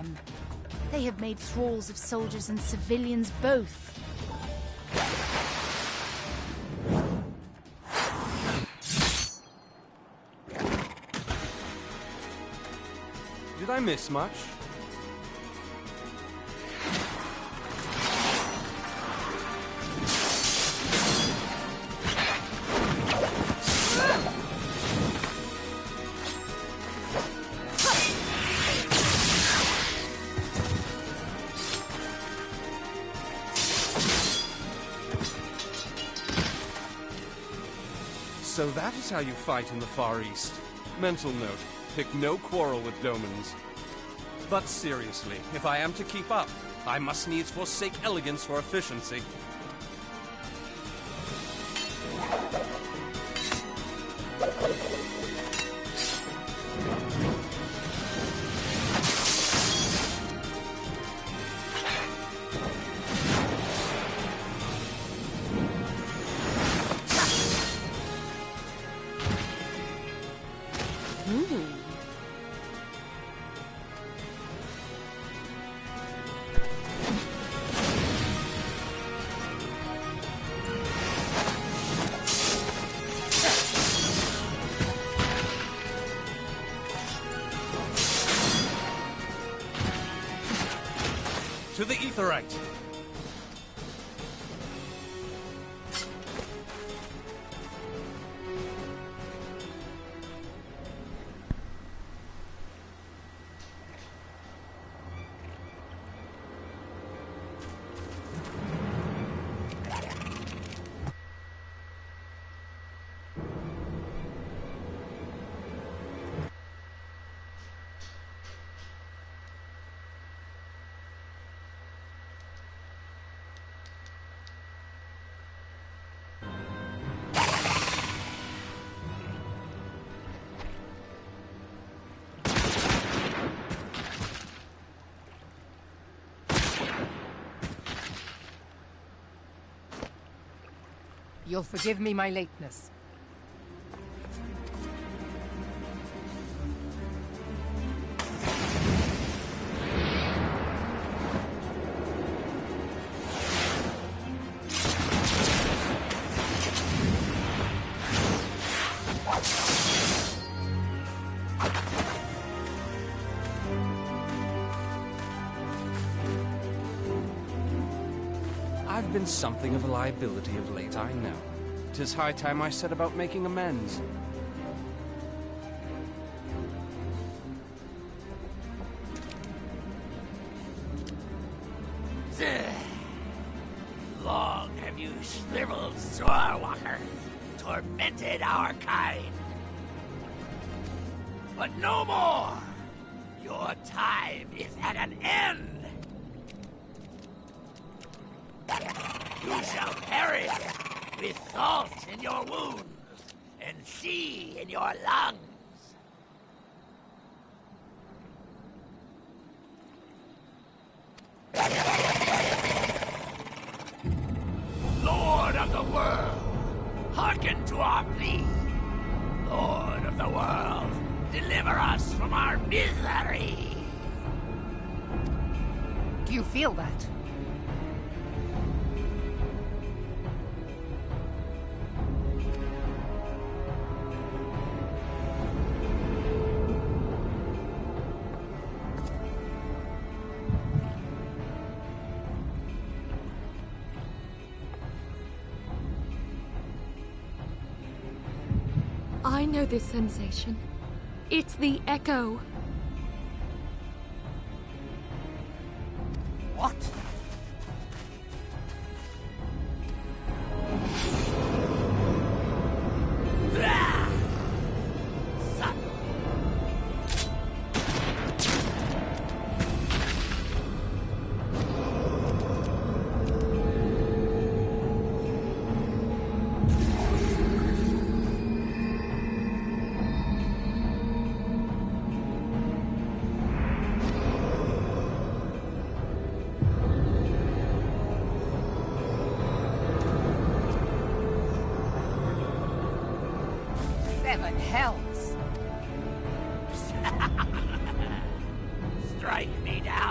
them. They have made thralls of soldiers and civilians both. Did I miss much? So that is how you fight in the Far East. Mental note, pick no quarrel with Domans. But seriously, if I am to keep up, I must needs forsake elegance for efficiency. To the Aetheryte! You'll forgive me my lateness. I've been something of a liability of late, I know. 'Tis high time I set about making amends. Long have you shriveled Sorwalker, tormented our kind. But no more! Your time is at an end! You shall perish with salt in your wounds and sea in your lungs. Lord of the world, hearken to our plea. Lord of the world, deliver us from our misery. Do you feel that? I know this sensation. It's the echo. What? Seven hells! Strike me down.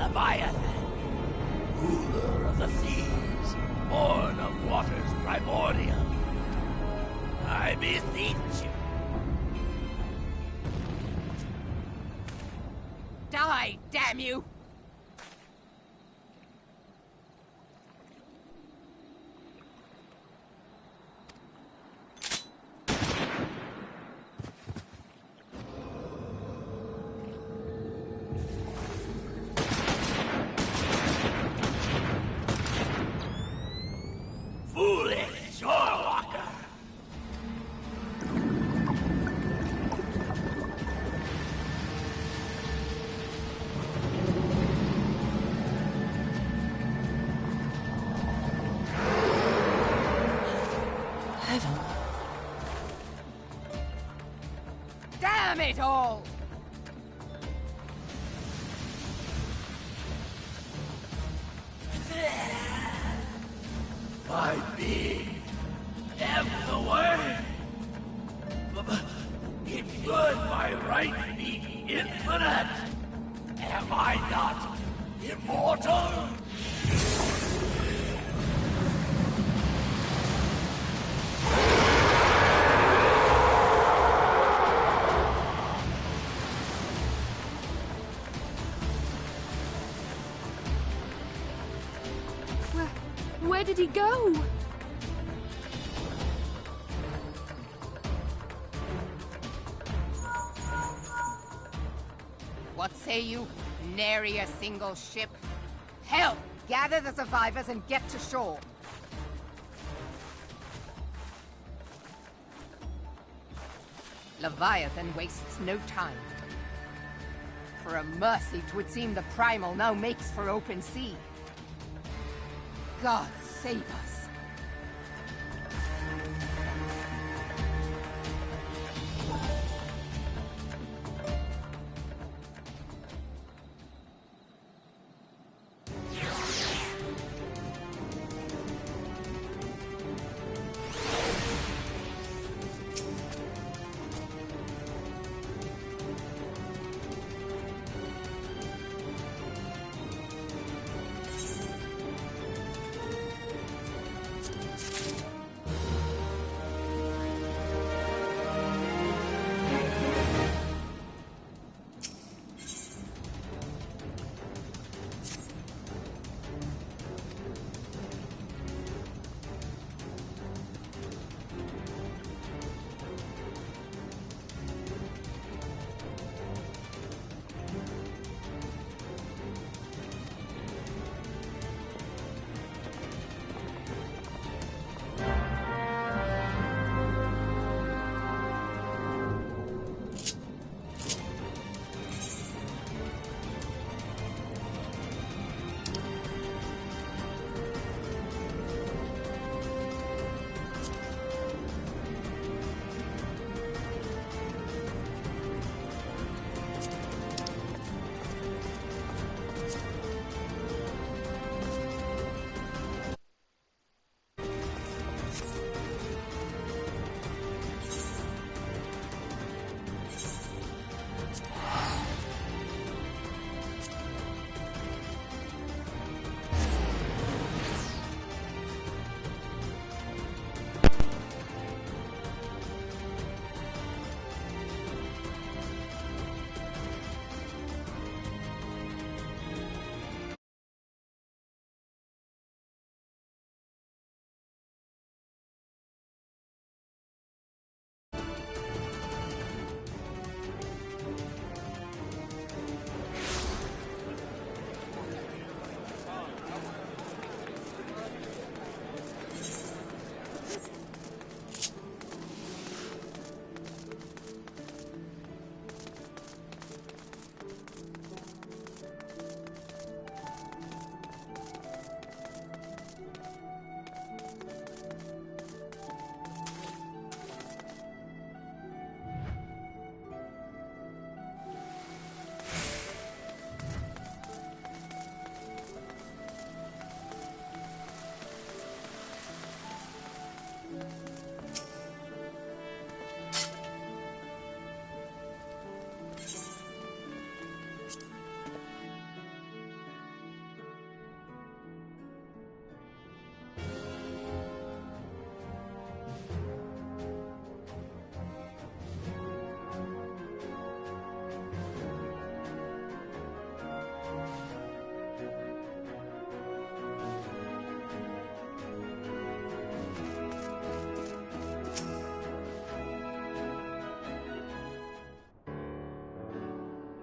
Leviathan, ruler of the seas, born of waters primordial. I beseech you. Die, damn you! Foolish Shorewalker! Damn it all! My being am the way. It should by right be infinite. Am I not immortal? Where did he go? What say you? Nary a single ship? Hell! Gather the survivors and get to shore. Leviathan wastes no time. For a mercy, 'twould seem the Primal now makes for open sea. God save us.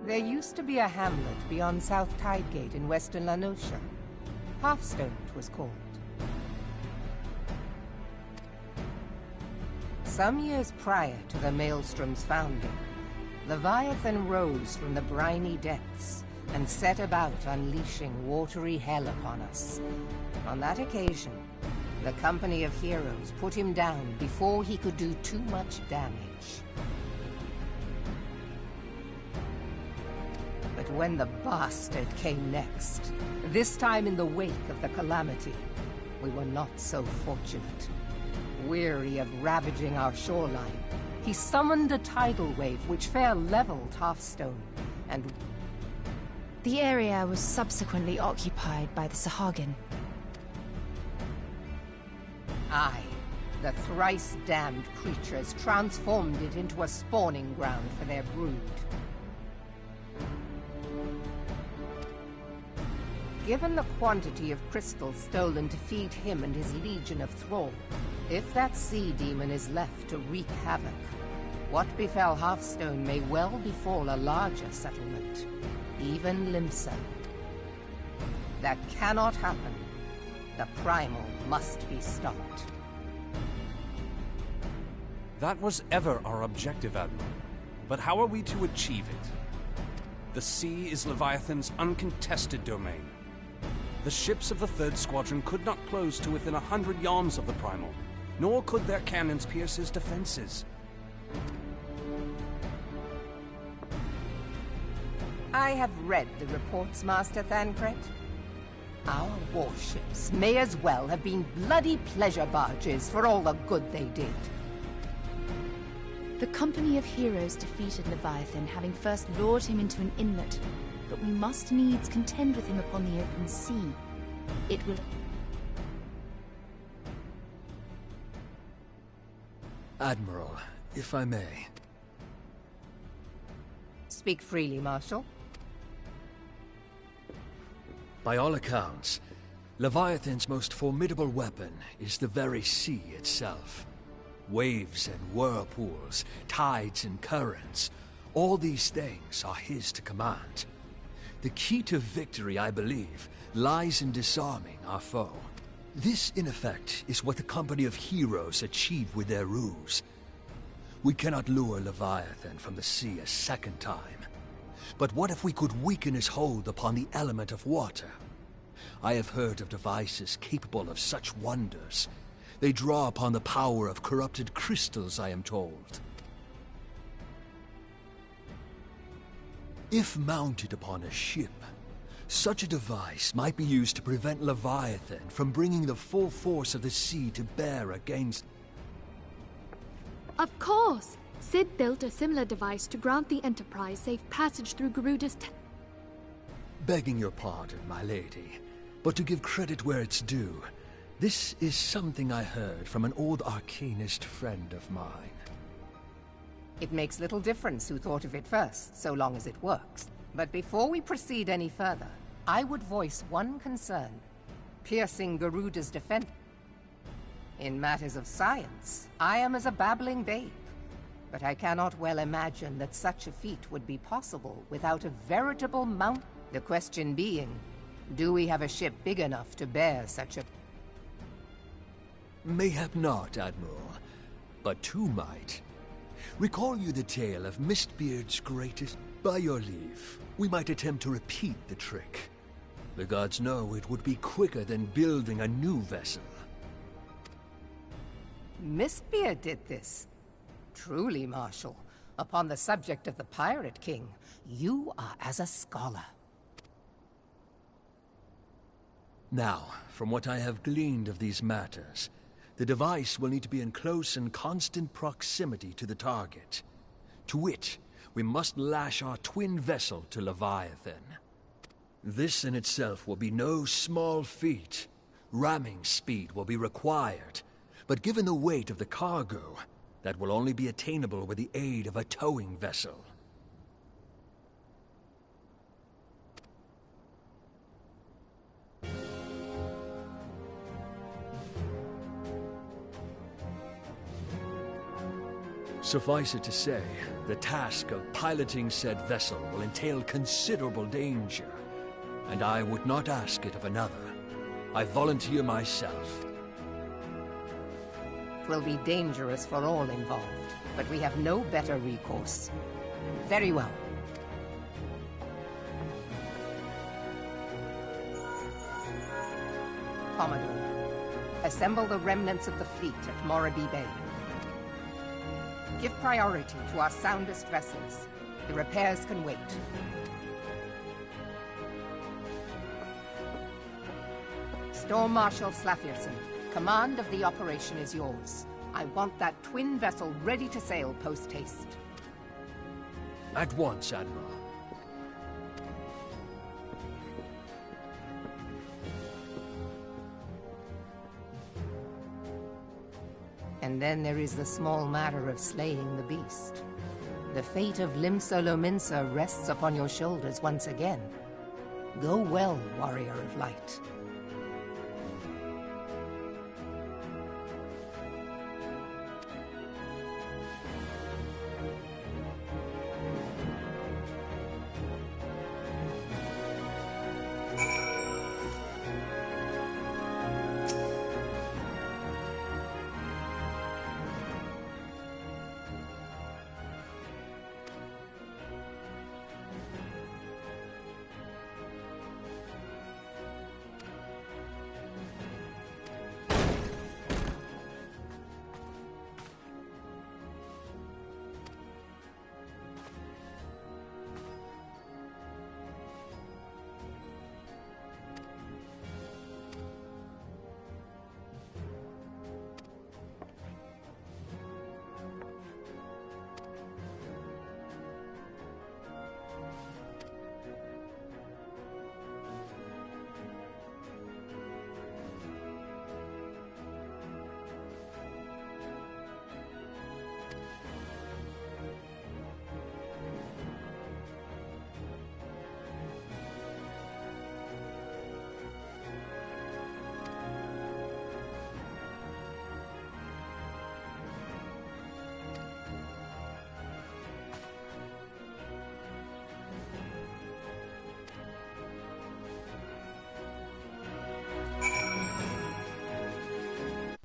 There used to be a hamlet beyond South Tidegate in western La Noscia. Hearthstone, it was called. Some years prior to the Maelstrom's founding, Leviathan rose from the briny depths and set about unleashing watery hell upon us. On that occasion, the Company of Heroes put him down before he could do too much damage. But when the bastard came next, this time in the wake of the calamity, we were not so fortunate. Weary of ravaging our shoreline, he summoned a tidal wave which fair leveled Hearthstone, and The area was subsequently occupied by the Sahagin. I, the thrice-damned creatures, transformed it into a spawning ground for their brood. Given the quantity of crystals stolen to feed him and his legion of thrall, if that sea demon is left to wreak havoc, what befell Hearthstone may well befall a larger settlement, even Limsa. That cannot happen. The Primal must be stopped. That was ever our objective, Admiral. But how are we to achieve it? The sea is Leviathan's uncontested domain. The ships of the 3rd Squadron could not close to within 100 yards of the Primal, nor could their cannons pierce his defenses. I have read the reports, Master Thancred. Our warships may as well have been bloody pleasure barges for all the good they did. The Company of Heroes defeated Leviathan, having first lured him into an inlet, but we must needs contend with him upon the open sea. It will... Admiral, if I may. Speak freely, Marshal. By all accounts, Leviathan's most formidable weapon is the very sea itself. Waves and whirlpools, tides and currents, all these things are his to command. The key to victory, I believe, lies in disarming our foe. This, in effect, is what the Company of Heroes achieved with their ruse. We cannot lure Leviathan from the sea a second time. But what if we could weaken his hold upon the element of water? I have heard of devices capable of such wonders. They draw upon the power of corrupted crystals, I am told. If mounted upon a ship, such a device might be used to prevent Leviathan from bringing the full force of the sea to bear against... Of course! Sid built a similar device to grant the Enterprise safe passage through Garuda's Begging your pardon, my lady, but to give credit where it's due, this is something I heard from an old arcanist friend of mine. It makes little difference who thought of it first, so long as it works. But before we proceed any further, I would voice one concern. Piercing Garuda's defense. In matters of science, I am as a babbling babe. But I cannot well imagine that such a feat would be possible without a veritable mount. The question being, do we have a ship big enough to bear such a... Mayhap not, Admiral, but two might. Recall you the tale of Mistbeard's greatest... By your leave, we might attempt to repeat the trick. The gods know it would be quicker than building a new vessel. Mistbeard did this. Truly, Marshal, upon the subject of the Pirate King, you are as a scholar. Now, from what I have gleaned of these matters, the device will need to be in close and constant proximity to the target. To wit, we must lash our twin vessel to Leviathan. This in itself will be no small feat. Ramming speed will be required, but given the weight of the cargo, that will only be attainable with the aid of a towing vessel. Suffice it to say, the task of piloting said vessel will entail considerable danger, and I would not ask it of another. I volunteer myself. It will be dangerous for all involved, but we have no better recourse. Very well. Commodore, assemble the remnants of the fleet at Morabee Bay. Give priority to our soundest vessels. The repairs can wait. Storm Marshal Slafierson, command of the operation is yours. I want that twin vessel ready to sail post-haste. At once, Admiral. And then there is the small matter of slaying the beast. The fate of Limsa Lominsa rests upon your shoulders once again. Go well, Warrior of Light.